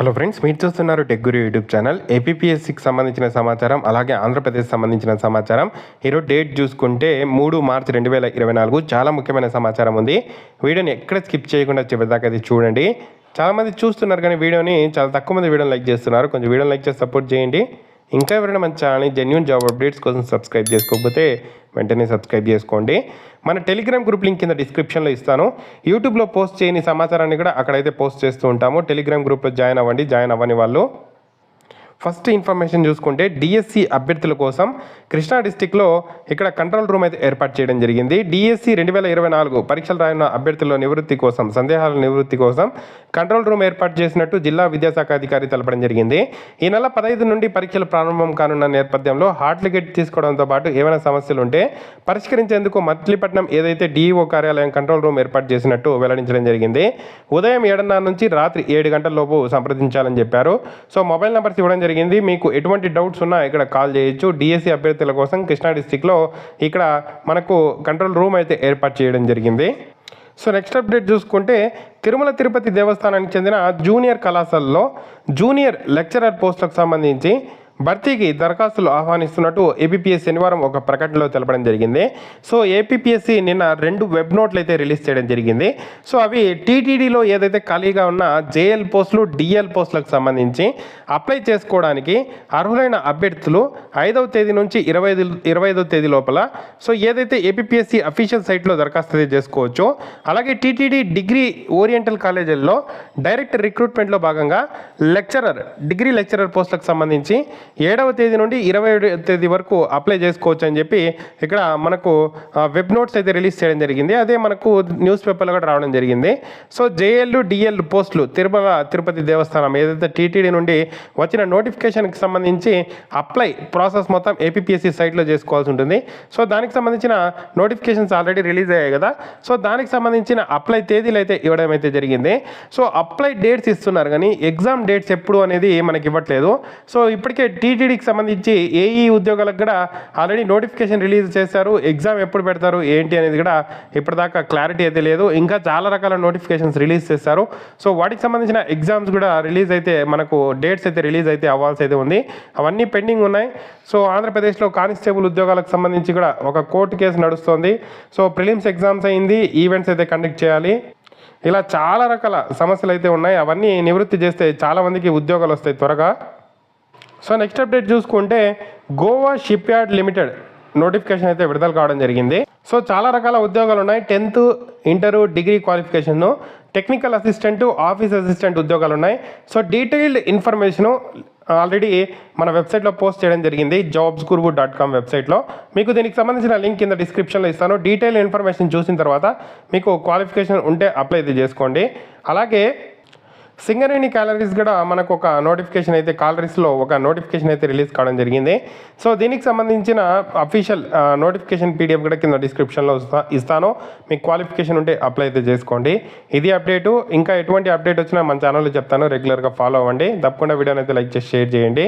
Hello friends, మీరు చూస్తున్నారు tech గురు YouTube channel. ఏపీపీఎస్సీకి సంబంధించిన సమాచారం, అలాగే ఆంధ్రప్రదేశ్ సంబంధించిన సమాచారం. ఈరోజు డేట్ చూసుకుంటే 3 మార్చి 2024. చాలా ముఖ్యమైన సమాచారం ఉంది. వీడియోని ఎక్కడ స్కిప్ చేయకుండా చివరిదాకా అది చూడండి. చాలామంది చూస్తున్నారు కానీ వీడియోని చాలా తక్కువ మంది వీడియోని లైక్ చేస్తున్నారు. కొంచెం వీడియోని లైక్ చేసి సపోర్ట్ చేయండి. ఇంకా ఎవరైనా మన ఛానల్ని జెన్యూన్ జాబ్ అప్డేట్స్ కోసం సబ్స్క్రైబ్ చేసుకోకపోతే వెంటనే సబ్స్క్రైబ్ చేసుకోండి. మన టెలిగ్రామ్ గ్రూప్ లింక్ కింద డిస్క్రిప్షన్లో ఇస్తాను. యూట్యూబ్లో పోస్ట్ చేయని సమాచారాన్ని కూడా అక్కడైతే పోస్ట్ చేస్తూ ఉంటాము. టెలిగ్రామ్ గ్రూప్లో జాయిన్ అవ్వండి. జాయిన్ అవ్వని వాళ్ళు ఫస్ట్ ఇన్ఫర్మేషన్ చూసుకుంటే డిఎస్సి అభ్యర్థుల కోసం కృష్ణా డిస్టిక్లో ఇక్కడ కంట్రోల్ రూమ్ అయితే ఏర్పాటు చేయడం జరిగింది. డిఎస్సి 2024 పరీక్షలు రాయనున్న అభ్యర్థుల నివృత్తి కోసం, సందేహాల నివృత్తి కోసం కంట్రోల్ రూమ్ ఏర్పాటు చేసినట్టు జిల్లా విద్యాశాఖ అధికారి తెలపడం జరిగింది. ఈ నెల 15 నుండి పరీక్షలు ప్రారంభం కానున్న నేపథ్యంలో హాల్ టికెట్ తీసుకోవడంతో పాటు ఏమైనా సమస్యలు ఉంటే పరిష్కరించేందుకు మచిలీపట్నం ఏదైతే డిఈఓ కార్యాలయం కంట్రోల్ రూమ్ ఏర్పాటు చేసినట్టు వెల్లడించడం జరిగింది. ఉదయం 7:30 నుంచి రాత్రి 7 గంటల లోపు సంప్రదించాలని చెప్పారు. సో మొబైల్ నెంబర్స్ ఇవ్వడం జరిగింది. మీకు ఎటువంటి డౌట్స్ ఉన్నా ఇక్కడ కాల్ చేయొచ్చు. డిఎస్సి అభ్యర్థుల కోసం కృష్ణా డిస్టిక్లో ఇక్కడ మనకు కంట్రోల్ రూమ్ అయితే ఏర్పాటు చేయడం జరిగింది. సో నెక్స్ట్ అప్డేట్ చూసుకుంటే తిరుమల తిరుపతి దేవస్థానానికి చెందిన జూనియర్ కళాశాలలో జూనియర్ లెక్చరర్ పోస్టులకు సంబంధించి భర్తీకి దరఖాస్తులు ఆహ్వానిస్తున్నట్టు ఏపీపీఎస్సీ శనివారం ఒక ప్రకటనలో తెలపడం జరిగింది. సో ఏపీపీఎస్సీ నిన్న 2 వెబ్ నోట్లు అయితే రిలీజ్ చేయడం జరిగింది. సో అవి టీటీడీలో ఏదైతే ఖాళీగా ఉన్న జేఎల్ పోస్టులు, డిఎల్ పోస్టులకు సంబంధించి అప్లై చేసుకోవడానికి అర్హులైన అభ్యర్థులు 5వ తేదీ నుంచి 25వ తేదీ లోపల సో ఏదైతే ఏపీపీఎస్సీ అఫీషియల్ సైట్లో దరఖాస్తు అయితే చేసుకోవచ్చు. అలాగే టీటీడీ డిగ్రీ ఓరియంటల్ కాలేజీల్లో డైరెక్ట్ రిక్రూట్మెంట్లో భాగంగా డిగ్రీ లెక్చరర్ పోస్టులకు సంబంధించి 7వ తేదీ నుండి 27వ తేదీ వరకు అప్లై చేసుకోవచ్చు అని చెప్పి ఇక్కడ మనకు వెబ్ నోట్స్ అయితే రిలీజ్ చేయడం జరిగింది. అదే మనకు న్యూస్ పేపర్లో కూడా రావడం జరిగింది. సో జేఎల్, డిఎల్ పోస్టులు తిరుపతి దేవస్థానం ఏదైతే టీటీడీ నుండి వచ్చిన నోటిఫికేషన్కి సంబంధించి అప్లై ప్రాసెస్ మొత్తం ఏపీపీఎస్సీ సైట్లో చేసుకోవాల్సి ఉంటుంది. సో దానికి సంబంధించిన నోటిఫికేషన్స్ ఆల్రెడీ రిలీజ్ అయ్యాయి కదా. సో దానికి సంబంధించిన అప్లై తేదీలు అయితే ఇవ్వడం అయితే జరిగింది. సో అప్లై డేట్స్ ఇస్తున్నారు కానీ ఎగ్జామ్ డేట్స్ ఎప్పుడు అనేది మనకి ఇవ్వట్లేదు. సో ఇప్పటికే టీటీడీకి సంబంధించి ఏఈ ఉద్యోగాలకు కూడా ఆల్రెడీ నోటిఫికేషన్ రిలీజ్ చేశారు. ఎగ్జామ్ ఎప్పుడు పెడతారు ఏంటి అనేది కూడా ఇప్పటిదాకా క్లారిటీ అయితే లేదు. ఇంకా చాలా రకాల నోటిఫికేషన్స్ రిలీజ్ చేశారు. సో వాటికి సంబంధించిన ఎగ్జామ్స్ కూడా రిలీజ్ అయితే మనకు డేట్స్ అయితే రిలీజ్ అయితే అవ్వాల్సి అయితే ఉంది. అవన్నీ పెండింగ్ ఉన్నాయి. సో ఆంధ్రప్రదేశ్లో కానిస్టేబుల్ ఉద్యోగాలకు సంబంధించి కూడా ఒక కోర్టు కేసు నడుస్తుంది. సో ప్రిలిమ్స్ ఎగ్జామ్స్ అయింది, ఈవెంట్స్ అయితే కండక్ట్ చేయాలి. ఇలా చాలా రకాల సమస్యలు అయితే ఉన్నాయి. అవన్నీ నివృత్తి చేస్తే చాలామందికి ఉద్యోగాలు వస్తాయి త్వరగా. సో నెక్స్ట్ అప్డేట్ చూసుకుంటే Goa ship yard limited notification అయితే విడుదల కావడం జరిగింది. సో చాలా రకాల ఉద్యోగాలు ఉన్నాయి. 10th, inter, degree qualification, technical assistant, office assistant ఉద్యోగాలు ఉన్నాయి. సో డీటెయిల్డ్ ఇన్ఫర్మేషను ఆల్రెడీ మన వెబ్సైట్లో పోస్ట్ చేయడం జరిగింది, jobsguru.com వెబ్సైట్లో. మీకు దీనికి సంబంధించిన లింక్ కింద డిస్క్రిప్షన్లో ఇస్తాను. డీటెయిల్ ఇన్ఫర్మేషన్ చూసిన తర్వాత మీకు క్వాలిఫికేషన్ ఉంటే అప్లై అయితే చేసుకోండి. అలాగే సింగరేణి క్యాలరీస్ కూడా మనకు ఒక నోటిఫికేషన్ అయితే కాలరీస్లో ఒక నోటిఫికేషన్ అయితే రిలీజ్ కావడం జరిగింది. సో దీనికి సంబంధించిన అఫీషియల్ నోటిఫికేషన్ పీడిఎఫ్ కూడా కింద డిస్క్రిప్షన్లో ఇస్తాను. మీకు క్వాలిఫికేషన్ ఉంటే అప్లై అయితే చేసుకోండి. ఇది అప్డేటు. ఇంకా ఎటువంటి అప్డేట్ వచ్చినా మన ఛానల్లో చెప్తాను. రెగ్యులర్గా ఫాలో అవ్వండి. తప్పకుండా వీడియోని అయితే లైక్ చేసి షేర్ చేయండి.